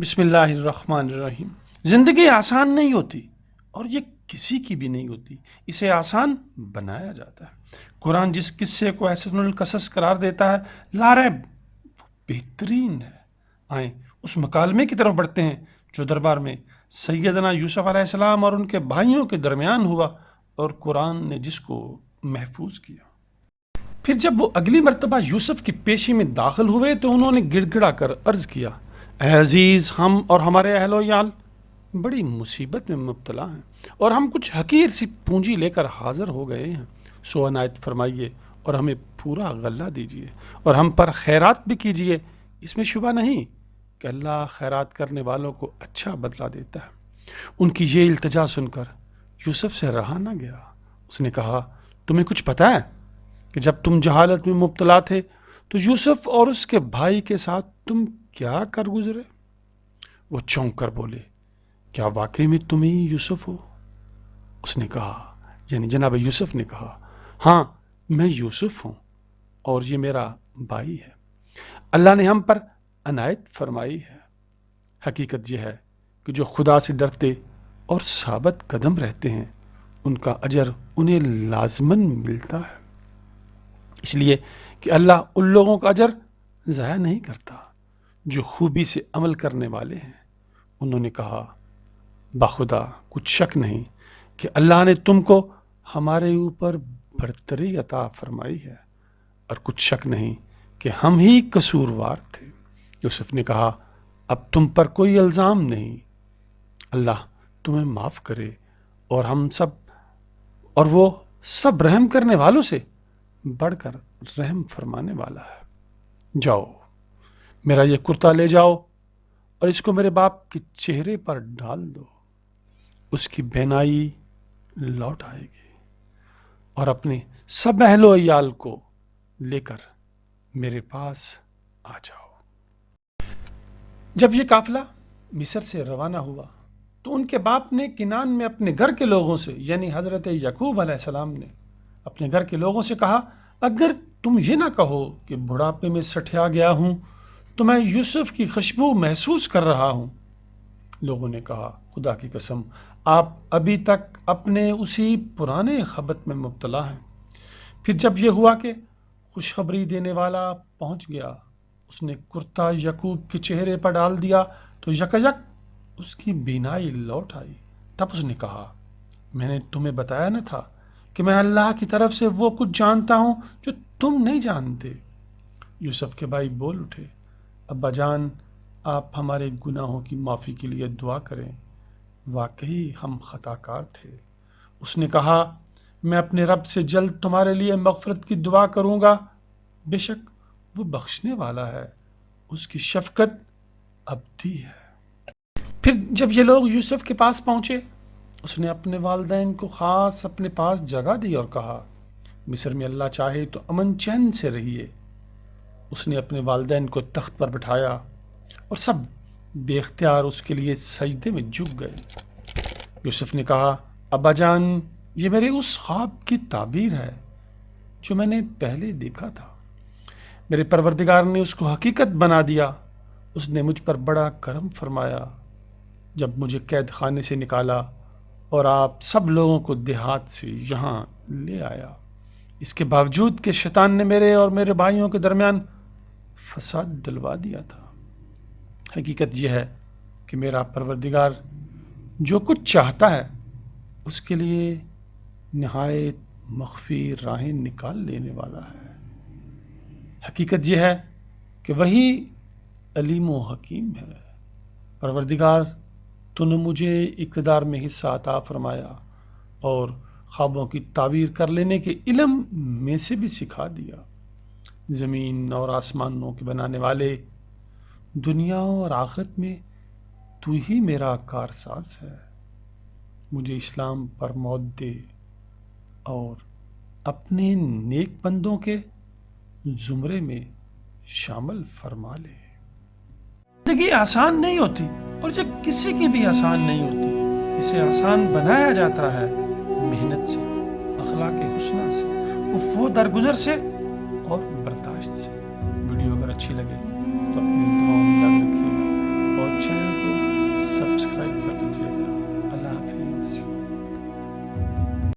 بسم اللہ الرحمن الرحیم۔ زندگی آسان نہیں ہوتی اور یہ کسی کی بھی نہیں ہوتی، اسے آسان بنایا جاتا ہے۔ قرآن جس قصے کو احسن القصص قرار دیتا ہے لاریب بہترین ہے۔ آئیں اس مکالمے کی طرف بڑھتے ہیں جو دربار میں سیدنا یوسف علیہ السلام اور ان کے بھائیوں کے درمیان ہوا اور قرآن نے جس کو محفوظ کیا۔ پھر جب وہ اگلی مرتبہ یوسف کی پیشی میں داخل ہوئے تو انہوں نے گڑ گڑا کر عرض کیا، اے عزیز، ہم اور ہمارے اہل و عیال بڑی مصیبت میں مبتلا ہیں اور ہم کچھ حقیر سی پونجی لے کر حاضر ہو گئے ہیں، سو عنایت فرمائیے اور ہمیں پورا غلہ دیجیے اور ہم پر خیرات بھی کیجیے۔ اس میں شبہ نہیں کہ اللہ خیرات کرنے والوں کو اچھا بدلہ دیتا ہے۔ ان کی یہ التجا سن کر یوسف سے رہا نہ گیا۔ اس نے کہا، تمہیں کچھ پتہ ہے کہ جب تم جہالت میں مبتلا تھے تو یوسف اور اس کے بھائی کے ساتھ تم کیا کر گزرے؟ وہ چونک کر بولے، کیا واقعی میں تم ہی یوسف ہو؟ اس نے کہا، یعنی جناب یوسف نے کہا، ہاں میں یوسف ہوں اور یہ میرا بھائی ہے۔ اللہ نے ہم پر عنایت فرمائی ہے۔ حقیقت یہ ہے کہ جو خدا سے ڈرتے اور ثابت قدم رہتے ہیں ان کا اجر انہیں لازماً ملتا ہے، اس لیے کہ اللہ ان لوگوں کا اجر ضائع نہیں کرتا جو خوبی سے عمل کرنے والے ہیں۔ انہوں نے کہا، بخدا کچھ شک نہیں کہ اللہ نے تم کو ہمارے اوپر برتری عطا فرمائی ہے اور کچھ شک نہیں کہ ہم ہی قصوروار تھے۔ یوسف نے کہا، اب تم پر کوئی الزام نہیں، اللہ تمہیں معاف کرے اور ہم سب اور وہ سب رحم کرنے والوں سے بڑھ کر رحم فرمانے والا ہے۔ جاؤ میرا یہ کرتا لے جاؤ اور اس کو میرے باپ کے چہرے پر ڈال دو، اس کی بینائی لوٹ آئے گی، اور اپنے سب اہل و عیال کو لے کر میرے پاس آ جاؤ۔ جب یہ قافلہ مصر سے روانہ ہوا تو ان کے باپ نے کنعان میں اپنے گھر کے لوگوں سے، یعنی حضرت یعقوب علیہ السلام نے اپنے گھر کے لوگوں سے کہا، اگر تم یہ نہ کہو کہ بڑھاپے میں سٹھیا گیا ہوں تو میں یوسف کی خوشبو محسوس کر رہا ہوں۔ لوگوں نے کہا، خدا کی قسم آپ ابھی تک اپنے اسی پرانے خبت میں مبتلا ہیں۔ پھر جب یہ ہوا کہ خوشخبری دینے والا پہنچ گیا، اس نے کرتا یعقوب کے چہرے پر ڈال دیا تو یکایک اس کی بینائی لوٹ آئی۔ تب اس نے کہا، میں نے تمہیں بتایا نہ تھا کہ میں اللہ کی طرف سے وہ کچھ جانتا ہوں جو تم نہیں جانتے؟ یوسف کے بھائی بول اٹھے، ابا جان، آپ ہمارے گناہوں کی معافی کے لیے دعا کریں، واقعی ہم خطا کار تھے۔ اس نے کہا، میں اپنے رب سے جلد تمہارے لیے مغفرت کی دعا کروں گا، بے شک وہ بخشنے والا ہے، اس کی شفقت ابدی ہے۔ پھر جب یہ لوگ یوسف کے پاس پہنچے، اس نے اپنے والدین کو خاص اپنے پاس جگہ دی اور کہا، مصر میں اللہ چاہے تو امن چین سے رہیے۔ اس نے اپنے والدین کو تخت پر بٹھایا اور سب بے اختیار اس کے لیے سجدے میں جھک گئے۔ یوسف نے کہا، ابا جان، یہ میرے اس خواب کی تعبیر ہے جو میں نے پہلے دیکھا تھا۔ میرے پروردگار نے اس کو حقیقت بنا دیا۔ اس نے مجھ پر بڑا کرم فرمایا جب مجھے قید خانے سے نکالا اور آپ سب لوگوں کو دیہات سے یہاں لے آیا، اس کے باوجود کہ شیطان نے میرے اور میرے بھائیوں کے درمیان فساد ڈلوا دیا تھا۔ حقیقت یہ ہے کہ میرا پروردگار جو کچھ چاہتا ہے اس کے لیے نہایت مخفی راہیں نکال لینے والا ہے۔ حقیقت یہ ہے کہ وہی علیم و حکیم ہے۔ پروردگار تو نے مجھے اقتدار میں حصہ عطا فرمایا اور خوابوں کی تعبیر کر لینے کے علم میں سے بھی سکھا دیا۔ زمین اور آسمانوں کے بنانے والے، دنیا اور آخرت میں تو ہی میرا کارساز ہے۔ مجھے اسلام پر موت دے اور اپنے نیک بندوں کے زمرے میں شامل فرما لے۔ زندگی آسان نہیں ہوتی اور یہ کسی کی بھی آسان نہیں ہوتی، اسے آسان بنایا جاتا ہے محنت سے، اخلاق حسنہ سے، عفو درگزر سے اور برداشت سے۔ ویڈیو اگر اچھی لگے